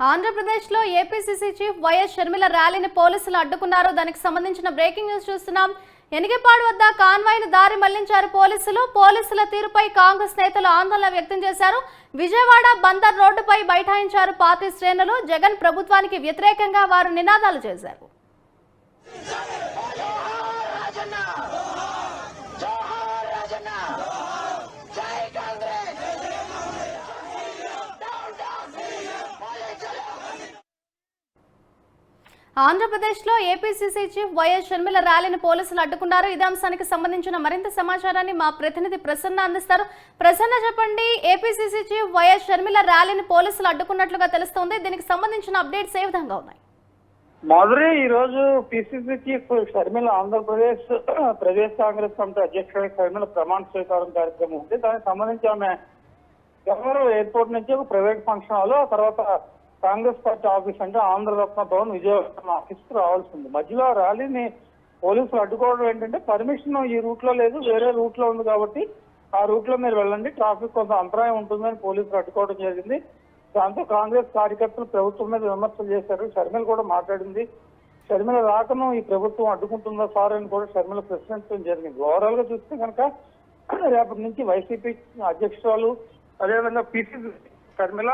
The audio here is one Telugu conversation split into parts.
ఆంధ్రప్రదేశ్లో ఏపీసీసీ చీఫ్ వైఎస్ షర్మిల ర్యాలీని పోలీసులు అడ్డుకున్నారు. దానికి సంబంధించిన బ్రేకింగ్ న్యూస్ చూస్తున్నాం. ఎనిగేపాడు వద్ద కాన్వాయ్ను దారి మళ్లించారు పోలీసుల తీరుపై కాంగ్రెస్ నేతలు ఆందోళన వ్యక్తం చేశారు. విజయవాడ బందర్ రోడ్డుపై బైఠాయించారు పార్టీ శ్రేణులు. జగన్ ప్రభుత్వానికి వ్యతిరేకంగా వారు నినాదాలు చేశారు. ఆంధ్రప్రదేశ్లో ఏపీసీసీ చీఫ్ వైఎస్ షర్మిల ర్యాలీని పోలీసులు అడ్డుకున్నారు. ఇదే అంశానికి సంబంధించిన మరింత సమాచారాన్ని మా ప్రతినిధి ప్రసన్న అందిస్తారు. ప్రసన్న, చెప్పండి, ఏపీసీసీ చీఫ్ వైఎస్ షర్మిల ర్యాలీని పోలీసులు అడ్డుకున్నట్లుగా తెలుస్తోంది. దీనికి సంబంధించిన అప్డేట్స్ ఏ విధంగా ఉన్నాయి? మాధురి, ఈ రోజు PCC chief Sharmila Andhra Pradesh Pradesh Congress committee అధ్యక్షుడు షర్మిల ప్రమాణ స్వీకారం కార్యక్రమం ఉంది. దానికి సంబంధించి ఆమె గవర్నర్ ఎయిర్పోర్ట్ నుంచి ఒక ప్రైవేట్ ఫంక్షన్ హాల్, ఆ తర్వాత కాంగ్రెస్ పార్టీ ఆఫీస్ అంటే ఆంధ్రరత్న భవన్ విజయవాడ ఆఫీస్ కు రావాల్సి ఉంది. మధ్యలో ర్యాలీని పోలీసులు అడ్డుకోవడం ఏంటంటే పర్మిషన్ ఈ రూట్ లో లేదు, వేరే రూట్ లో ఉంది కాబట్టి ఆ రూట్ లో మీరు వెళ్ళండి, ట్రాఫిక్ కొంత అంతరాయం ఉంటుందని పోలీసులు అడ్డుకోవడం జరిగింది. దాంతో కాంగ్రెస్ కార్యకర్తలు ప్రభుత్వం మీద విమర్శలు చేశారు. షర్మిల కూడా మాట్లాడింది. షర్మిల రాకను ఈ ప్రభుత్వం అడ్డుకుంటుందా సార్ అని కూడా షర్మిల ప్రశ్నించడం జరిగింది. ఓవరాల్ గా చూస్తే కనుక రేపటి నుంచి వైసీపీ అధ్యక్షురాలు, అదేవిధంగా పిసిసి షర్మిల,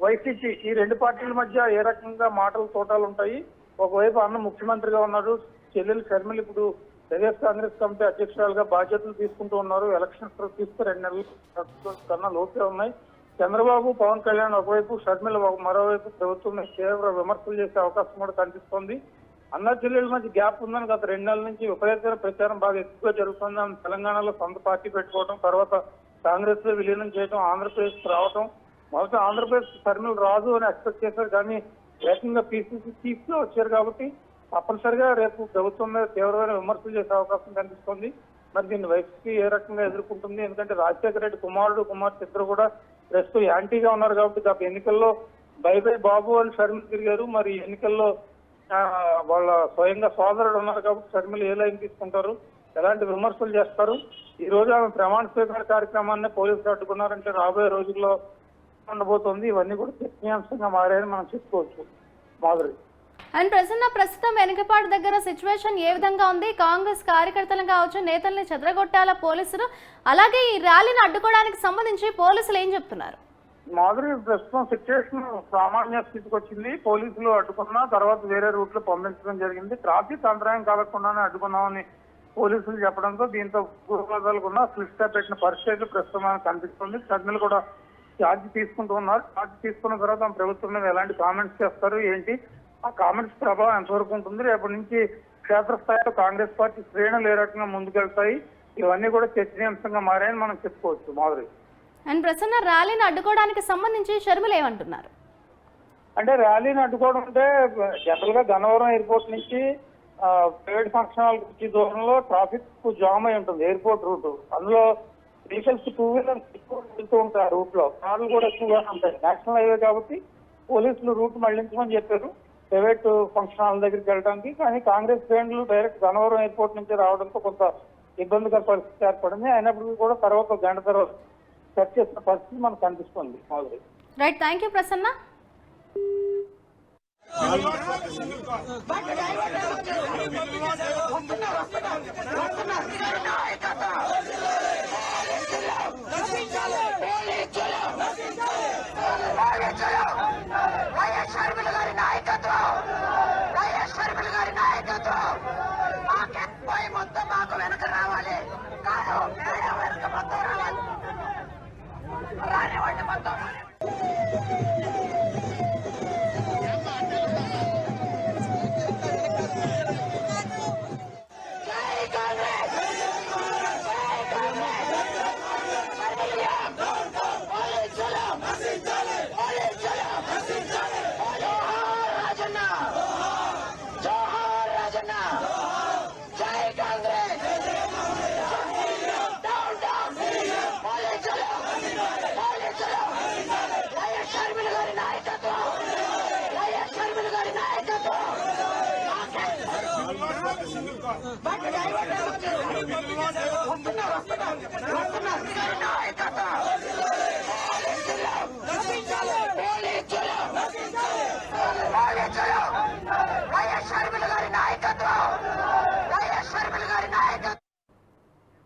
వైసీపీ ఈ రెండు పార్టీల మధ్య ఏ రకంగా మాటలు తోటాలు ఉంటాయి. ఒకవైపు అన్న ముఖ్యమంత్రిగా ఉన్నారు, చెల్లెలు షర్మిల ఇప్పుడు ప్రదేశ్ కాంగ్రెస్ కమిటీ అధ్యక్షురాలుగా బాధ్యతలు తీసుకుంటూ ఉన్నారు. ఎలక్షన్స్ తీసుకు 2 నెలల కన్నా లోపే ఉన్నాయి. చంద్రబాబు, పవన్ కళ్యాణ్ ఒకవైపు, షర్మిల మరోవైపు ప్రభుత్వం తీవ్ర విమర్శలు చేసే అవకాశం కూడా కనిపిస్తోంది. అన్న చెల్లెల మధ్య గ్యాప్ ఉందని గత 2 నెలల నుంచి విపరీతమైన ప్రచారం బాగా ఎక్కువగా జరుగుతుంది. తెలంగాణలో సొంత పార్టీ పెట్టుకోవడం, తర్వాత కాంగ్రెస్ లో విలీనం చేయడం, ఆంధ్రప్రదేశ్ రావడం. మొదట ఆంధ్రప్రదేశ్ షర్మిల రాజు అని ఎక్స్పెక్ట్ చేశారు, కానీ ఏకంగా పిసిసి చీఫ్ గా వచ్చారు కాబట్టి తప్పనిసరిగా రేపు ప్రభుత్వం మీద తీవ్రమైన విమర్శలు చేసే అవకాశం కనిపిస్తుంది. మరి దీన్ని వైసీపీ ఏ రకంగా ఎదుర్కొంటుంది? ఎందుకంటే రాజశేఖర రెడ్డి కుమార్తె ఇద్దరు కూడా ప్రస్తుతం యాంటీగా ఉన్నారు కాబట్టి గత ఎన్నికల్లో బై బాబు అని షర్మిల తిరిగారు. మరి ఎన్నికల్లో వాళ్ళ స్వయంగా సోదరుడు ఉన్నారు కాబట్టి షర్మిల ఏ లైన్ తీసుకుంటారు, ఎలాంటి విమర్శలు చేస్తారు? ఈ రోజు ఆమె ప్రమాణ స్వీకార కార్యక్రమాన్ని పోలీసులు అడ్డుకున్నారంటే రాబోయే రోజుల్లో ఉండబోతోంది. ఇవన్నీ కూడా చర్చనీయాంశంగా మారాయని మనం చెప్పుకోవచ్చు. మాధురి అండ్ ప్రస్తుతం వెనకపాడు దగ్గర సిచ్యువేషన్ ఏ విధంగా ఉంది? కాంగ్రెస్ కార్యకర్తలు కావచ్చు, నేతల్ని చెదరగొట్టాల పోలీసులు, అలాగే ఈ ర్యాలీని అడ్డుకోవడానికి సంబంధించి పోలీసులు ఏం చెప్తున్నారు? మాధురి, ప్రస్తుతం సిచ్యువేషన్ సామాన్య స్థితికి వచ్చింది. పోలీసులు అడ్డుకున్నా తర్వాత వేరే రూట్ లో పంపించడం జరిగింది. ట్రాఫిక్ అంతరాయం కలగకుండానే అడ్డుకున్నామని పోలీసులు చెప్పడంతో దీంతో పూర్వపదాలుకున్న స్లిప్ గా పెట్టిన పరిస్థితి ప్రస్తుతం మనకు కనిపిస్తుంది. షర్మిల కూడా ఛార్జ్ తీసుకుంటూ ఉన్నారు. ఛార్జ్ తీసుకున్న తర్వాత ప్రభుత్వం మీద ఎలాంటి కామెంట్స్ చేస్తారు ఏంటి, ఆ కామెంట్స్ ప్రభావం ఎంతవరకు ఉంటుంది, రేపటి నుంచి క్షేత్రస్థాయిలో కాంగ్రెస్ పార్టీ శ్రేణులు ఏ రకంగా ముందుకెళ్తాయి, ఇవన్నీ కూడా చర్చనీయాంశంగా మారాయని మనం చెప్పుకోవచ్చు. మాధురి అండ్ ర్యాలీని అడ్డుకోవడానికి సంబంధించి షర్మిల ఏమంటున్నారు అంటే, ర్యాలీని అడ్డుకోవడం అంటే జనరల్ గా గన్నవరం ఎయిర్పోర్ట్ నుంచి ప్రైవేట్ ఫంక్షన్ హాల్ వచ్చే దూరంలో ట్రాఫిక్ జామ్ అయి ఉంటుంది ఎయిర్పోర్ట్ రూట్. అందులో వెహికల్స్ 2 వీలర్స్ ఎక్కువ వెళ్తూ ఉంటాయి. ఆ రూట్ లో కార్లు కూడా ఎక్కువగా ఉంటాయి. నేషనల్ హైవే కాబట్టి పోలీసులు రూట్ మళ్లించమని చెప్పారు ప్రైవేట్ ఫంక్షన్ హాల్ దగ్గరికి వెళ్ళడానికి. కానీ కాంగ్రెస్ శ్రేణులు డైరెక్ట్ గన్నవరం ఎయిర్పోర్ట్ నుంచి రావడంతో కొంత ఇబ్బందికర పరిస్థితి ఏర్పడింది. అయినప్పటికీ కూడా తర్వాత 1 గంట తర్వాత సెర్చ్ చేసిన పరిస్థితి మనకు కనిపిస్తుంది. Madhuri right, thank you Prasanna. వస్తున్నారు పోలీసులు వైఎస్ షర్మిల